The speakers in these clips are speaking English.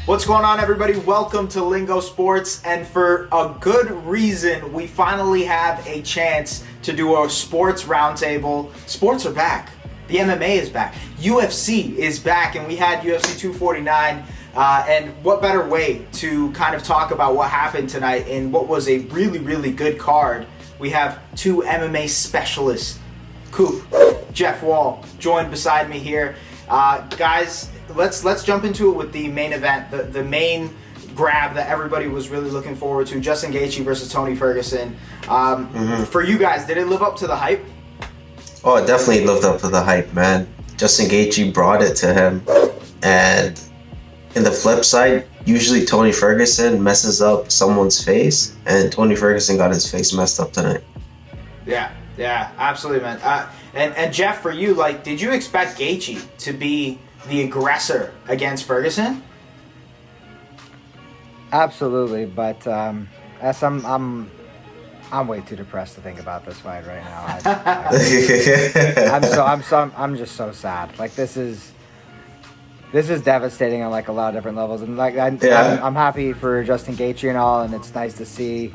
What's going on, everybody? Welcome to Lingo Sports, and for a good reason, we finally have a chance to do a sports roundtable. Sports are back. The MMA is back. UFC is back, and we had UFC 249. And what better way to kind of talk about what happened tonight in what was a really, really good card. We have two MMA specialists, Coop, Jeff Wall, joined beside me here. Guys, let's jump into it with the main event, the main grab that everybody was really looking forward to, Justin Gaethje versus Tony Ferguson. For you guys, did it live up to the hype? Oh, it definitely lived up to the hype, man. Justin Gaethje brought it to him. And in the flip side, usually Tony Ferguson messes up someone's face, and Tony Ferguson got his face messed up tonight. Yeah, absolutely, man. And Jeff, for you, did you expect Gaethje to be the aggressor against Ferguson? Absolutely, but I'm way too depressed to think about this fight right now. I'm just so sad. This is devastating on a lot of different levels, and I'm happy for Justin Gaethje and all, and it's nice to see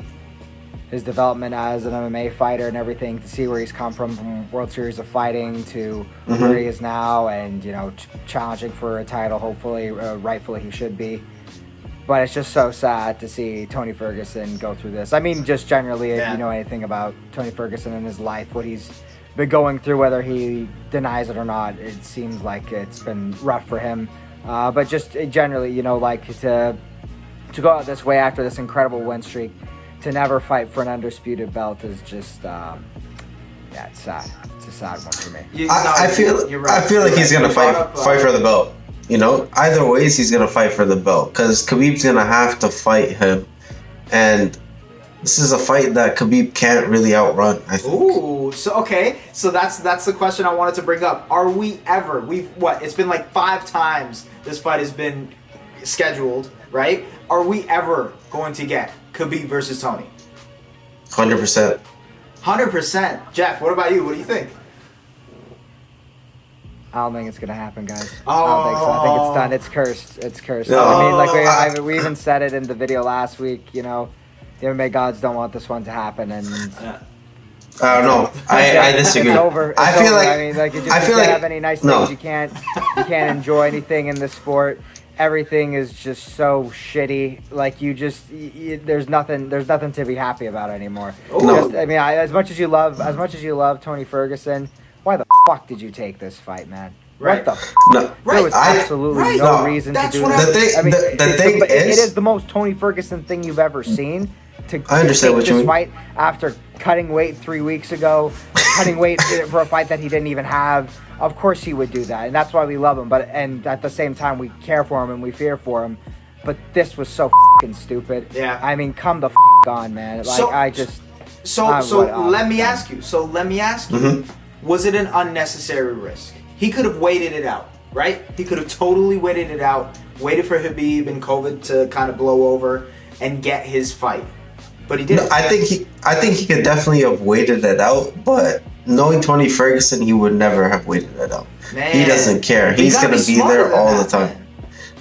his development as an MMA fighter and everything, to see where he's come from World Series of Fighting to where he is now, and challenging for a title. Hopefully, rightfully he should be. But it's just so sad to see Tony Ferguson go through this. I mean, just generally, if you know anything about Tony Ferguson and his life, what he's been going through, whether he denies it or not, it seems like it's been rough for him. But just generally, to go out this way after this incredible win streak, to never fight for an undisputed belt is just, it's sad. It's a sad one for me. I feel like he's gonna fight for the belt. Either ways, he's going to fight for the belt, because Khabib's going to have to fight him. And this is a fight that Khabib can't really outrun, I think. Ooh, so that's the question I wanted to bring up. Are we ever, it's been 5 times this fight has been scheduled, right? Are we ever going to get Khabib versus Tony? 100%. 100%. Jeff, what about you? What do you think? I don't think it's gonna happen, guys. Oh. I don't think so. I think it's done. It's cursed. It's cursed. No. I mean, we even said it in the video last week. The MMA gods don't want this one to happen, and I don't know. I disagree. It's over. I feel like you can't have any nice things. You can't enjoy anything in this sport. Everything is just so shitty. There's nothing to be happy about anymore. No. As much as you love Tony Ferguson, why the fuck did you take this fight, man? Right. What the There was absolutely no reason to do that. It is the most Tony Ferguson thing you've ever seen. I understand what you mean. Fight after cutting weight 3 weeks ago, cutting weight for a fight that he didn't even have. Of course he would do that, and that's why we love him. And at the same time, we care for him and we fear for him. But this was so fucking stupid. Yeah. I mean, come the on, man. Let me ask you. Mm-hmm. Was it an unnecessary risk? He could have waited it out, right? He could have totally waited it out, waited for Khabib and COVID to kind of blow over and get his fight. But he didn't. I think he could definitely have waited it out, but knowing Tony Ferguson, he would never have waited it out. Man, he doesn't care. He's going to be there all the time. Man.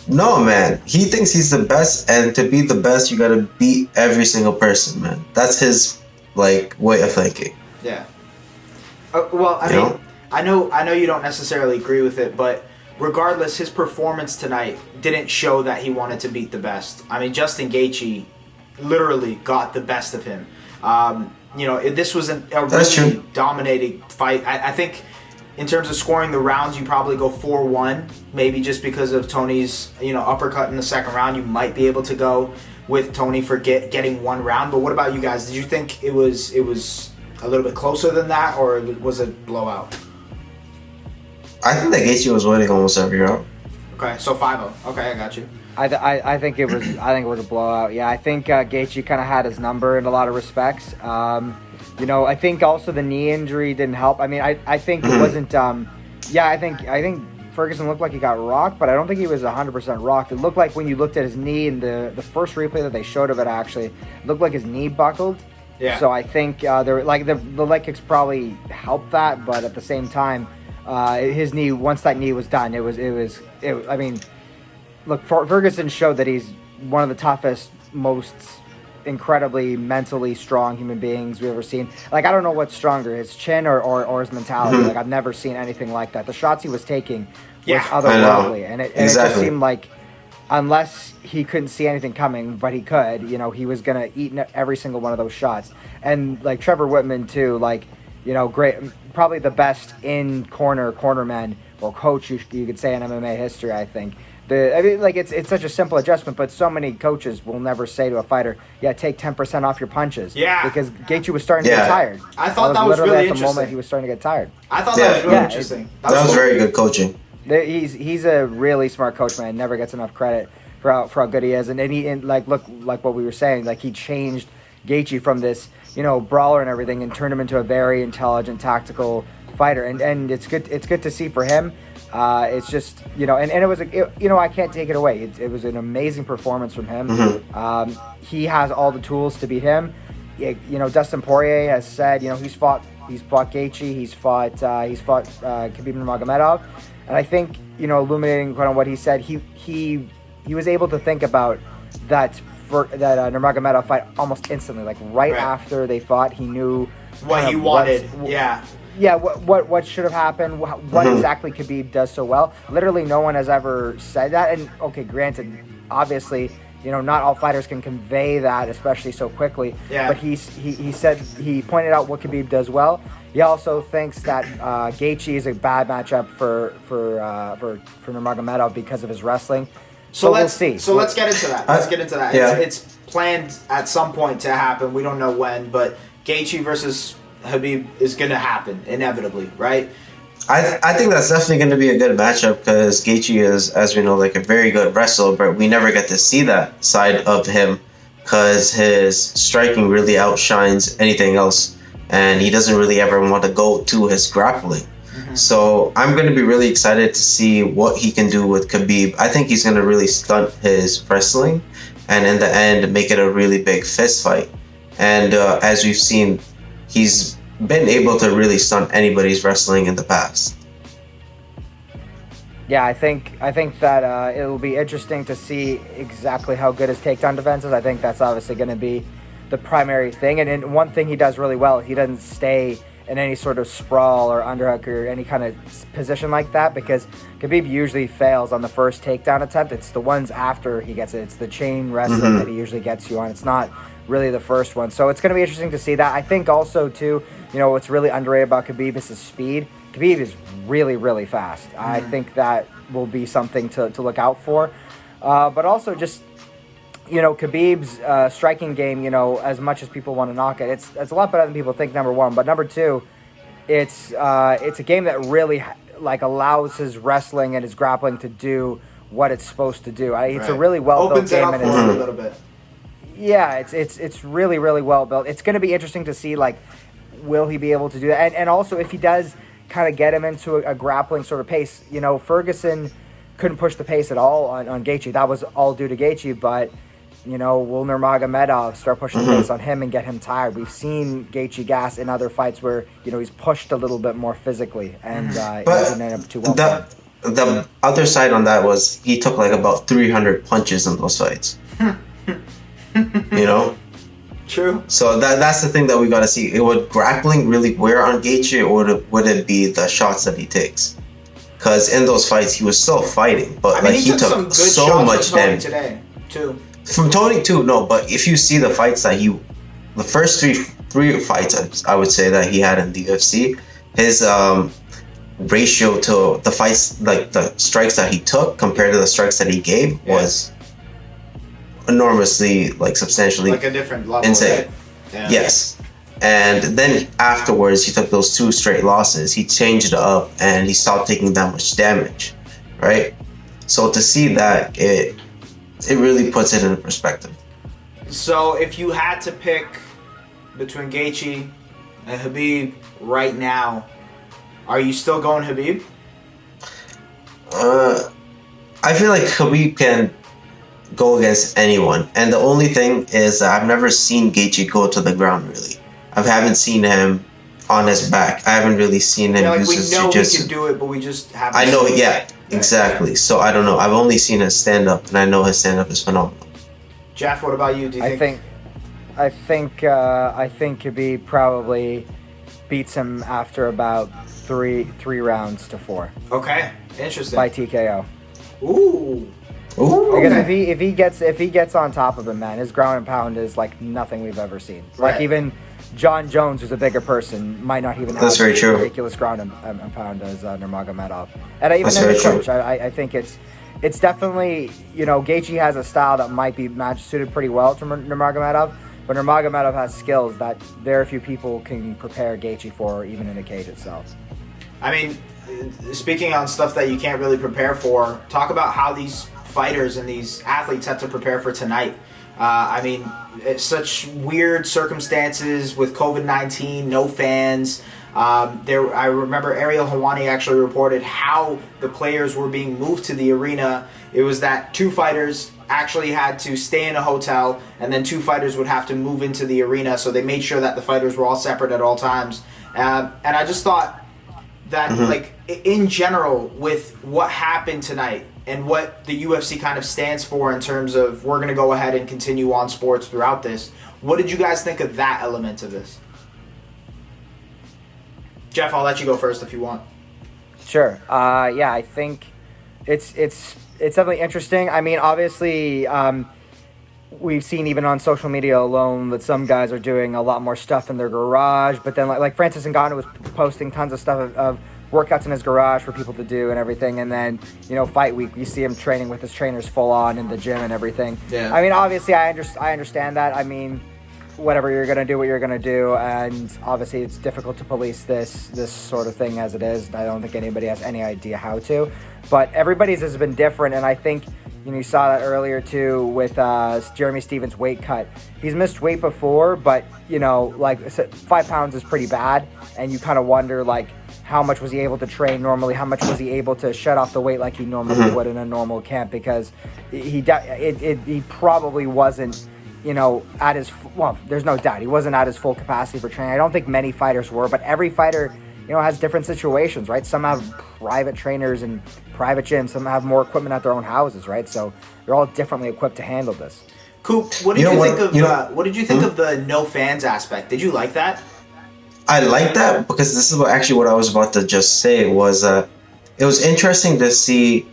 No, man. He thinks he's the best, and to be the best, you got to beat every single person, man. That's his way of thinking. Yeah. I know you don't necessarily agree with it, but regardless, his performance tonight didn't show that he wanted to beat the best. I mean, Justin Gaethje literally got the best of him. This was a really dominating fight. I think in terms of scoring the rounds, you probably go 4-1, maybe just because of Tony's uppercut in the second round. You might be able to go with Tony for getting 1 round. But what about you guys? Did you think it was a little bit closer than that, or was it blowout? I think that Gaethje was winning almost every round. Okay, so 5-0. Okay, I got you. I think it was a blowout. Yeah, I think Gaethje kind of had his number in a lot of respects. I think also the knee injury didn't help. I mean, I think it wasn't. I think Ferguson looked like he got rocked, but I don't think he was 100% rocked. It looked like when you looked at his knee in the first replay that they showed of it, actually, it looked like his knee buckled. Yeah. So I think the leg kicks probably helped that, but at the same time, his knee, once that knee was done, it was. I mean, look, Ferguson showed that he's one of the toughest, most incredibly mentally strong human beings we've ever seen. Like, I don't know what's stronger, his chin or his mentality. Like, I've never seen anything like that. The shots he was taking was otherworldly, and it just seemed like, unless he couldn't see anything coming, but he could, he was gonna eat every single one of those shots. And like Trevor Whitman too, like, great, probably the best in cornerman or coach you could say in MMA history, I think. It's such a simple adjustment, but so many coaches will never say to a fighter, take 10% off your punches. Yeah. Because Gaethje was starting to get tired. I thought that was really interesting. At the moment he was starting to get tired. I thought that was really interesting. That was very good coaching. He's a really smart coach, man. Never gets enough credit for how good he is. And like what we were saying, like he changed Gaethje from this, brawler and everything, and turned him into a very intelligent, tactical fighter. And it's good to see for him. It's just, and it was, I can't take it away. It was an amazing performance from him. He has all the tools to beat him. Dustin Poirier has said, he's fought Gaethje, he's fought Khabib Nurmagomedov, and I think, illuminating kind of what he said, he was able to think about that Nurmagomedov fight almost instantly, like right after they fought, he knew what he wanted. What should have happened, what exactly Khabib does so well. Literally no one has ever said that. And okay, granted, obviously, not all fighters can convey that, especially so quickly. Yeah. But he said, he pointed out what Khabib does well. He also thinks that Gaethje is a bad matchup for Nurmagomedov because of his wrestling. So we'll see. So let's get into that. Yeah. It's planned at some point to happen. We don't know when, but Gaethje versus Khabib is going to happen inevitably, right? I think that's definitely going to be a good matchup because Gaethje is, as we know, like a very good wrestler, but we never get to see that side of him because his striking really outshines anything else, and he doesn't really ever want to go to his grappling. So I'm going to be really excited to see what he can do with Khabib. I think he's going to really stunt his wrestling and in the end make it a really big fist fight. And as we've seen, he's been able to really stunt anybody's wrestling in the past. Yeah, I think that it'll be interesting to see exactly how good his takedown defense is. I think that's obviously going to be the primary thing. And one thing he does really well, he doesn't stay in any sort of sprawl or underhook or any kind of position like that, because Khabib usually fails on the first takedown attempt. It's the ones after he gets it. It's the chain wrestling that he usually gets you on. It's not really the first one. So it's going to be interesting to see that. I think also, too, what's really underrated about Khabib is his speed. Khabib is really, really fast. I think that will be something to look out for. But also just, Khabib's striking game, as much as people want to knock it, it's a lot better than people think, number one. But number two, it's a game that really allows his wrestling and his grappling to do what it's supposed to do. It's a really well-built game. Opens it up for a little bit. Yeah, it's really, really well built. It's going to be interesting to see, will he be able to do that? And also, if he does kind of get him into a grappling sort of pace, Ferguson couldn't push the pace at all on Gaethje. That was all due to Gaethje, but, will Nurmagomedov start pushing the pace on him and get him tired? We've seen Gaethje gas in other fights where, he's pushed a little bit more physically, and he didn't end up too well. The other side on that was he took about 300 punches in those fights. True. So that's the thing that we got to see. Would grappling really wear on Gaethje, or would it be the shots that he takes? Because in those fights, he was still fighting, but he took some good so shots much from Tony damage today too. From Tony too. No, but if you see the fights that the first three fights, I would say that he had in the UFC, his ratio to the fights, the strikes that he took compared to the strikes that he gave, was enormously, substantially a different level, insane. Right? Yeah. Yes. And then afterwards, he took those 2 straight losses. He changed it up and he stopped taking that much damage, right? So to see that, it really puts it into perspective. So if you had to pick between Gaethje and Khabib right now, are you still going Khabib? I feel like Khabib can go against anyone, and the only thing is that I've never seen Gaethje go to the ground really. I haven't seen him on his back. I haven't really seen him use his jiu-jitsu. We know he can do it, but we just haven't. I know, Exactly. So I don't know. I've only seen his stand up, and I know his stand up is phenomenal. Jeff, what about you? Do you think? I think Khabib probably beats him after about three rounds to 4. Okay, interesting. By TKO. Ooh. Because Okay. if he gets on top of him, man, his ground and pound is like nothing we've ever seen. Right. Like even John Jones, who's a bigger person, might not even have That's very true. ridiculous ground and pound as Nurmagomedov. And even That's in the very true. coach, I think it's definitely, Gaethje has a style that might be suited pretty well to Nurmagomedov, but Nurmagomedov has skills that very few people can prepare Gaethje for, even in the cage itself. I mean, speaking on stuff that you can't really prepare for, talk about how these fighters and these athletes have to prepare for tonight. I mean, it's such weird circumstances with COVID-19, no fans. I remember Ariel Helwani actually reported how the players were being moved to the arena. It was that 2 fighters actually had to stay in a hotel, and then 2 fighters would have to move into the arena, so they made sure that the fighters were all separate at all times. And I just thought that, like, in general, with what happened tonight and what the UFC kind of stands for in terms of we're going to go ahead and continue on sports throughout this, what did you guys think of that element of this? Jeff, I'll let you go first if you want. Sure. Yeah, I think it's definitely interesting. I mean, obviously, we've seen even on social media alone that some guys are doing a lot more stuff in their garage. But then, like Francis Ngannou was posting tons of stuff of workouts in his garage for people to do and everything. And then, fight week, you see him training with his trainers full on in the gym and everything. Yeah. I mean, obviously, I understand that. I mean, whatever, you're going to do what you're going to do, and obviously it's difficult to police this sort of thing as it is. I don't think anybody has any idea how to, but everybody's has been different, and I think you saw that earlier too with Jeremy Stevens' weight cut. He's missed weight before, but like I said, 5 pounds is pretty bad, and you kind of wonder like how much was he able to train normally, how much was he able to shed off the weight like he normally would in a normal camp, because he probably wasn't at his, well, there's no doubt he wasn't at his full capacity for training. I don't think many fighters were, but every fighter, has different situations, right? Some have private trainers and private gyms, some have more equipment at their own houses, right? So they're all differently equipped to handle this. Coop, what did you think of what did you think of the no fans aspect? Did you like that? I like that because this is what I was about to just say was it was interesting to see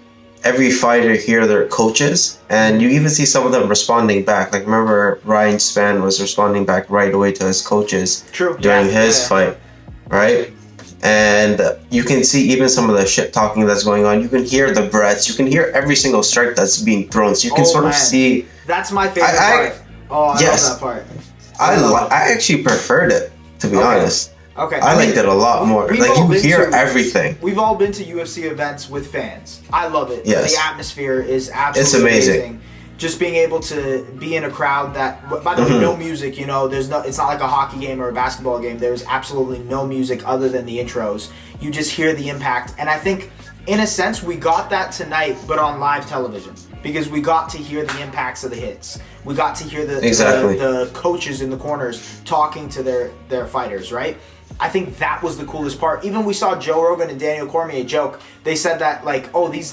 every fighter hear their coaches, and you even see some of them responding back. Like, remember Ryan Spann was responding back right away to his coaches during his fight, right? And you can see even some of the shit talking that's going on. You can hear the breaths. You can hear every single strike that's being thrown. So you can sort of see. That's my favorite part. I love that part. I actually preferred it, to be honest. Okay. I liked it a lot more. Like, you hear everything. We've all been to UFC events with fans. I love it. Yes. The atmosphere is absolutely amazing. Just being able to be in a crowd that, by the way, no music, it's not like a hockey game or a basketball game. There's absolutely no music other than the intros. You just hear the impact. And I think, in a sense, we got that tonight, but on live television. Because we got to hear the impacts of the hits. We got to hear the coaches in the corners talking to their fighters, right? I think that was the coolest part. Even we saw Joe Rogan and Daniel Cormier joke. They said that, like,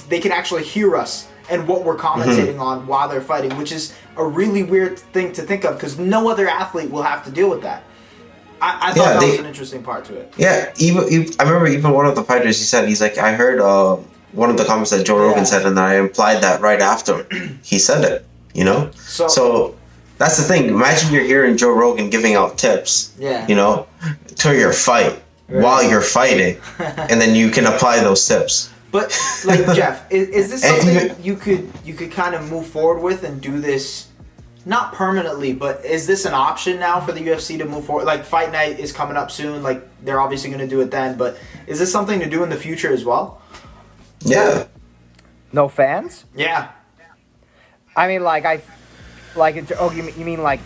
they can actually hear us and what we're commentating on while they're fighting, which is a really weird thing to think of because no other athlete will have to deal with that. I thought that was an interesting part to it. Yeah, I remember even one of the fighters, he said, he's like, I heard one of the comments that Joe Rogan said, and I implied that right after he said it, So that's the thing. Imagine you're hearing Joe Rogan giving out tips, to your fight while you're fighting, and then you can apply those tips. But, like, Jeff, is this something you could kind of move forward with and do this, not permanently, but is this an option now for the UFC to move forward? Like, Fight Night is coming up soon. Like, they're obviously going to do it then, but is this something to do in the future as well? Yeah. No fans? Yeah. I mean, you mean like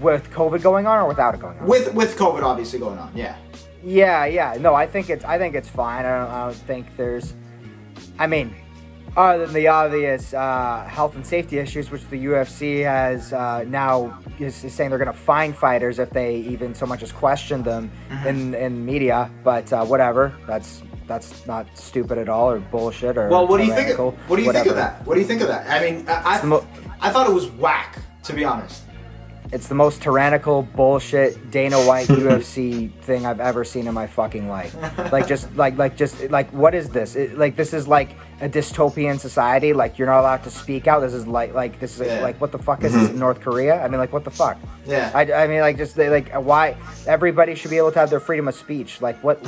with COVID going on or without it going on? With COVID obviously going on, yeah. Yeah. No, I think it's fine. I don't think there's. I mean, other than the obvious health and safety issues, which the UFC has now is saying they're going to fine fighters if they even so much as question them in media. But whatever, that's that's not stupid at all or bullshit or. Well, what do you think? What do you think of whatever. that? What do you think of that? I mean, I thought it was whack, to be honest. It's the most tyrannical bullshit Dana White UFC thing I've ever seen in my fucking life. Like, what is this? This is like a dystopian society. Like, you're not allowed to speak out. This is like what the fuck is this in North Korea? I mean, like, what the fuck? Yeah. I mean, like, just like why everybody should be able to have their freedom of speech. Like, what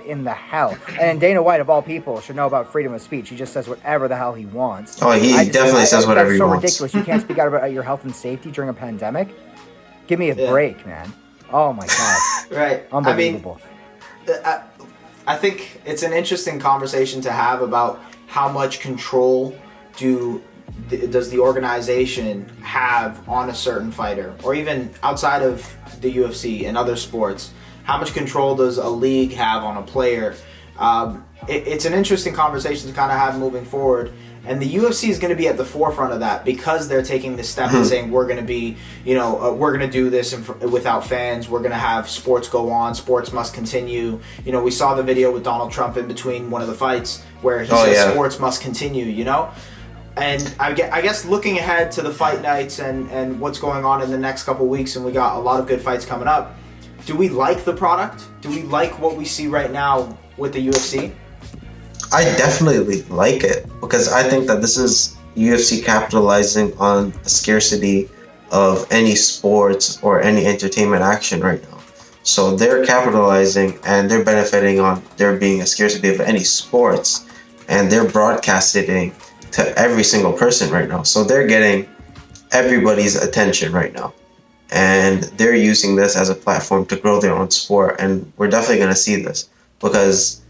in the hell? And Dana White of all people should know about freedom of speech. He just says whatever the hell he wants. Oh, he definitely says whatever he wants. That's so ridiculous. You can't speak out about your health and safety during a pandemic. Give me a break, man. Oh my god. Right. Unbelievable. I think it's an interesting conversation to have about how much control does the organization have on a certain fighter, or even outside of the UFC and other sports. How much control does a league have on a player? It's an interesting conversation to kind of have moving forward. And the UFC is going to be at the forefront of that because they're taking this step and saying we're going to be, we're going to do this without fans. We're going to have sports go on. Sports must continue. We saw the video with Donald Trump in between one of the fights where he says sports must continue, And I guess looking ahead to the fight nights and what's going on in the next couple weeks, and we got a lot of good fights coming up. Do we like the product? Do we like what we see right now with the UFC? I definitely like it because I think that this is UFC capitalizing on the scarcity of any sports or any entertainment action right now. So they're capitalizing and they're benefiting on there being a scarcity of any sports, and they're broadcasting to every single person right now. So they're getting everybody's attention right now, and they're using this as a platform to grow their own sport. And we're definitely going to see this because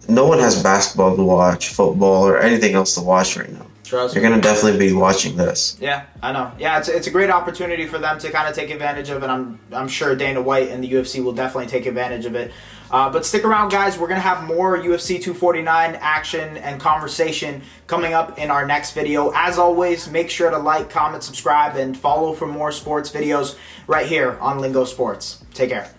no one has basketball to watch, football, or anything else to watch right now. Trust You're me. going to definitely be watching this. Yeah, I know. Yeah, it's a great opportunity for them to kind of take advantage of it. I'm sure Dana White and the UFC will definitely take advantage of it. But stick around, guys. We're going to have more UFC 249 action and conversation coming up in our next video. As always, make sure to like, comment, subscribe, and follow for more sports videos right here on Lingo Sports. Take care.